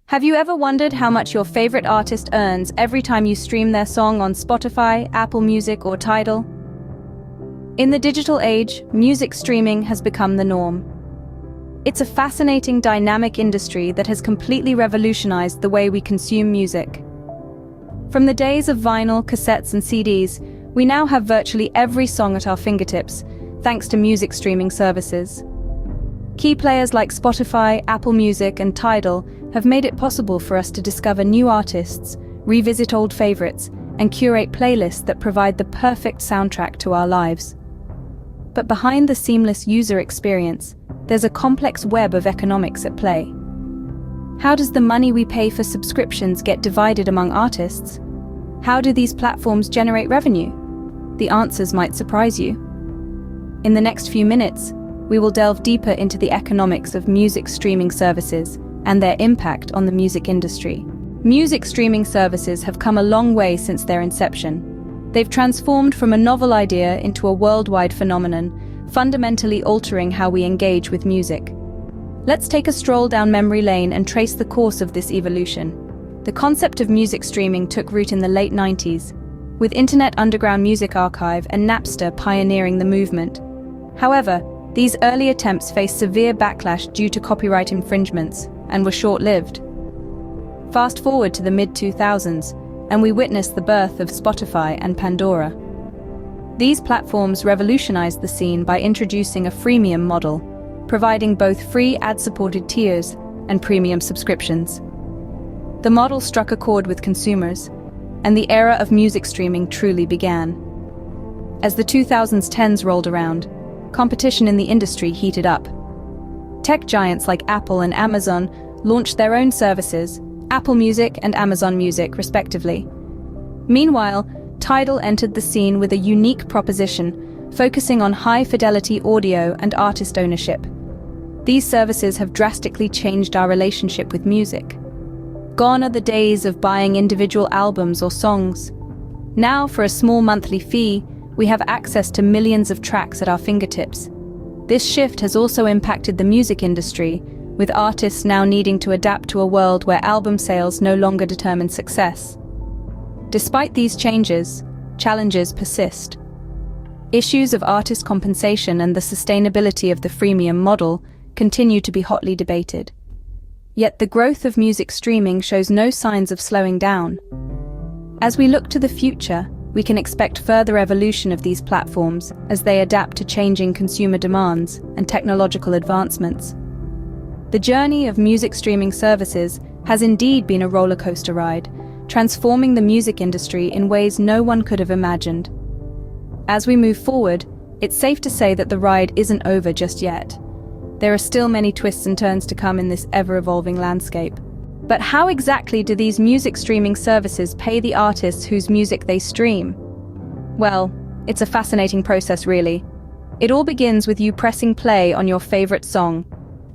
Have you ever wondered how much your favorite artist earns every time you stream their song on Spotify, Apple Music, or Tidal? In the digital age, music streaming has become the norm. It's a fascinating, dynamic industry that has completely revolutionized the way we consume music. From the days of vinyl, cassettes, and CDs, we now have virtually every song at our fingertips, thanks to music streaming services. Key players like Spotify, Apple Music, and Tidal have made it possible for us to discover new artists, revisit old favorites, and curate playlists that provide the perfect soundtrack to our lives. But behind the seamless user experience, there's a complex web of economics at play. How does the money we pay for subscriptions get divided among artists? How do these platforms generate revenue? The answers might surprise you. In the next few minutes, we will delve deeper into the economics of music streaming services and their impact on the music industry. Music streaming services have come a long way since their inception. They've transformed from a novel idea into a worldwide phenomenon, fundamentally altering how we engage with music. Let's take a stroll down memory lane and trace the course of this evolution. The concept of music streaming took root in the late 90s, with Internet Underground Music Archive and Napster pioneering the movement. However, these early attempts faced severe backlash due to copyright infringements and were short-lived. Fast forward to the mid-2000s, and we witnessed the birth of Spotify and Pandora. These platforms revolutionized the scene by introducing a freemium model, providing both free ad-supported tiers and premium subscriptions. The model struck a chord with consumers, and the era of music streaming truly began. As the 2010s rolled around, competition in the industry heated up. Tech giants like Apple and Amazon launched their own services, Apple Music and Amazon Music, respectively. Meanwhile, Tidal entered the scene with a unique proposition, focusing on high-fidelity audio and artist ownership. These services have drastically changed our relationship with music. Gone are the days of buying individual albums or songs. Now, for a small monthly fee, we have access to millions of tracks at our fingertips. This shift has also impacted the music industry, with artists now needing to adapt to a world where album sales no longer determine success. Despite these changes, challenges persist. Issues of artist compensation and the sustainability of the freemium model continue to be hotly debated. Yet the growth of music streaming shows no signs of slowing down. As we look to the future, we can expect further evolution of these platforms as they adapt to changing consumer demands and technological advancements. The journey of music streaming services has indeed been a roller coaster ride, transforming the music industry in ways no one could have imagined. As we move forward, it's safe to say that the ride isn't over just yet. There are still many twists and turns to come in this ever-evolving landscape. But how exactly do these music streaming services pay the artists whose music they stream? Well, it's a fascinating process, really. It all begins with you pressing play on your favorite song.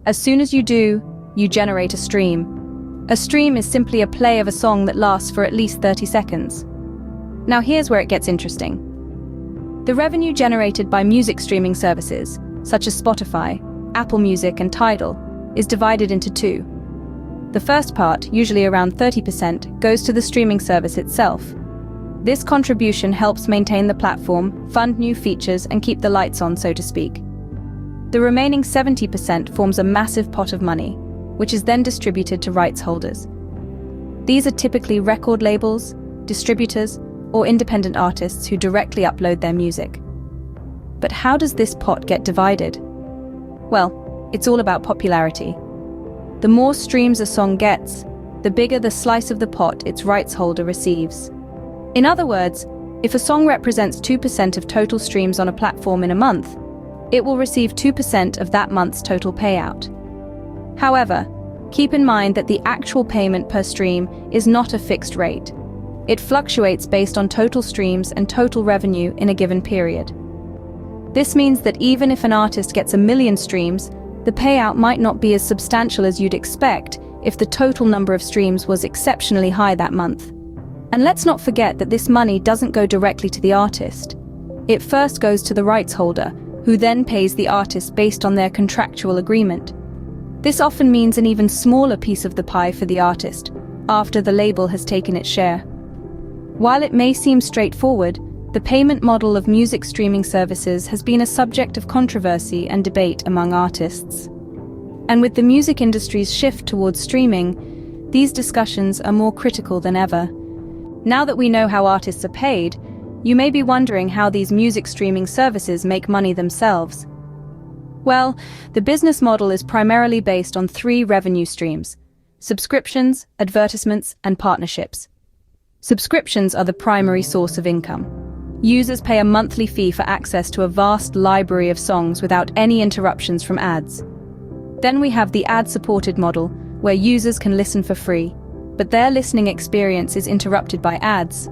As soon as you do, you generate a stream. A stream is simply a play of a song that lasts for at least 30 seconds. Now here's where it gets interesting. The revenue generated by music streaming services, such as Spotify, Apple Music, and Tidal, is divided into two. The first part, usually around 30%, goes to the streaming service itself. This contribution helps maintain the platform, fund new features, and keep the lights on, so to speak. The remaining 70% forms a massive pot of money, which is then distributed to rights holders. These are typically record labels, distributors, or independent artists who directly upload their music. But how does this pot get divided? Well, it's all about popularity. The more streams a song gets, the bigger the slice of the pot its rights holder receives. In other words, if a song represents 2% of total streams on a platform in a month, it will receive 2% of that month's total payout. However, keep in mind that the actual payment per stream is not a fixed rate. It fluctuates based on total streams and total revenue in a given period. This means that even if an artist gets 1 million streams, the payout might not be as substantial as you'd expect if the total number of streams was exceptionally high that month. And let's not forget that this money doesn't go directly to the artist. It first goes to the rights holder, who then pays the artist based on their contractual agreement. This often means an even smaller piece of the pie for the artist, after the label has taken its share. While it may seem straightforward, the payment model of music streaming services has been a subject of controversy and debate among artists. And with the music industry's shift towards streaming, these discussions are more critical than ever. Now that we know how artists are paid, you may be wondering how these music streaming services make money themselves. Well, the business model is primarily based on three revenue streams: subscriptions, advertisements, and partnerships. Subscriptions are the primary source of income. Users pay a monthly fee for access to a vast library of songs without any interruptions from ads. Then we have the ad-supported model, where users can listen for free, but their listening experience is interrupted by ads.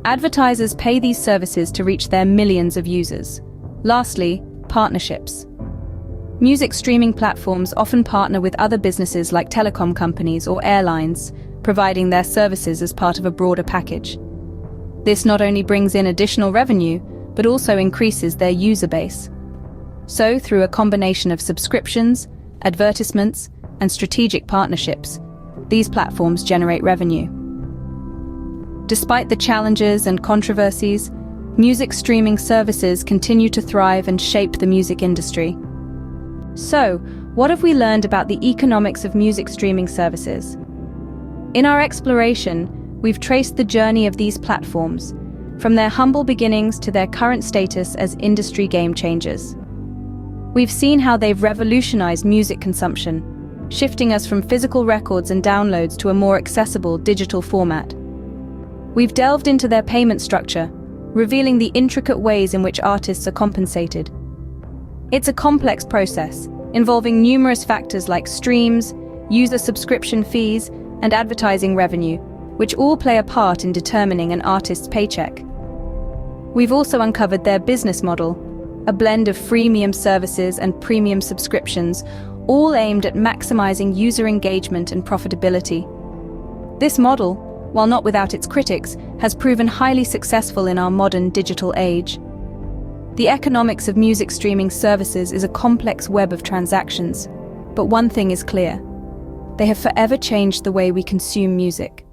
Advertisers pay these services to reach their millions of users. Lastly, partnerships. Music streaming platforms often partner with other businesses like telecom companies or airlines, providing their services as part of a broader package. This not only brings in additional revenue, but also increases their user base. So, through a combination of subscriptions, advertisements, and strategic partnerships, these platforms generate revenue. Despite the challenges and controversies, music streaming services continue to thrive and shape the music industry. So, what have we learned about the economics of music streaming services? In our exploration, we've traced the journey of these platforms, from their humble beginnings to their current status as industry game changers. We've seen how they've revolutionized music consumption, shifting us from physical records and downloads to a more accessible digital format. We've delved into their payment structure, revealing the intricate ways in which artists are compensated. It's a complex process, involving numerous factors like streams, user subscription fees, and advertising revenue, which all play a part in determining an artist's paycheck. We've also uncovered their business model, a blend of freemium services and premium subscriptions, all aimed at maximizing user engagement and profitability. This model, while not without its critics, has proven highly successful in our modern digital age. The economics of music streaming services is a complex web of transactions, but one thing is clear: they have forever changed the way we consume music.